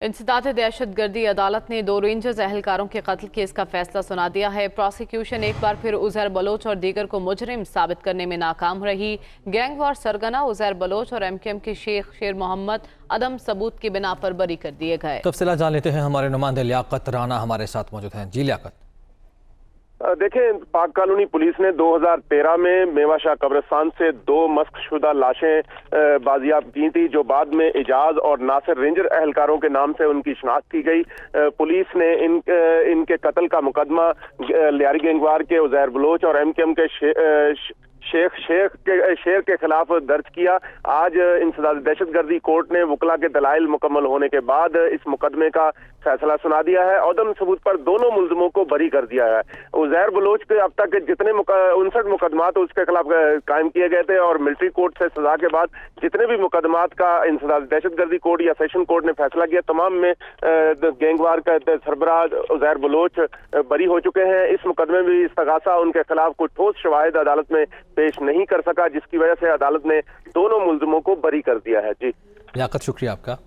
इंसदाद दहशत गर्दी अदालत ने 2 रेंजर्स एहलकारों के कत्ल केस का फैसला सुना दिया है। प्रोसिक्यूशन एक बार फिर उजैर बलोच और दीगर को मुजरिम साबित करने में नाकाम रही। गैंगवार सरगना उजैर बलोच और एमकेएम के शेख शेर मोहम्मद अदम सबूत की बिना पर बरी कर दिए गए। तफसीलात जान लेते हैं, हमारे नुमाइंदे लियाकत राना हमारे साथ मौजूद हैं। जी लियाकत। देखें, पाक कानूनी पुलिस ने 2013 में मेवाशाह कब्रिस्तान से 2 मस्कशुदा लाशें बाजियाब की थी, जो बाद में इजाज और नासिर रेंजर एहलकारों के नाम से उनकी शनाख्त की गई। पुलिस ने इनके कत्ल का मुकदमा लियारी गैंगवार के उजैर बलोच और एमकेएम के शेर के खिलाफ दर्ज किया। आज इंसदाद दहशतगर्दी कोर्ट ने वकला के दलाइल मुकम्मल होने के बाद इस मुकदमे का फैसला सुना दिया है। अदम सबूत पर दोनों मुल्जिमों को बरी कर दिया है। उजैर बलोच के अब तक जितने 59 मुकदमात उसके खिलाफ कायम किए गए थे और मिलिट्री कोर्ट से सजा के बाद जितने भी मुकदमात का इंसदाद दहशतगर्दी कोर्ट या सेशन कोर्ट ने फैसला किया, तमाम में गैंगवार का सरबराह उजैर बलोच बरी हो चुके हैं। इस मुकदमे में इस्तगासा उनके खिलाफ कोई ठोस शवाहिद अदालत में पेश नहीं कर सका, जिसकी वजह से अदालत ने दोनों मुल्जिमों को बरी कर दिया है। जी लियाकत, शुक्रिया आपका।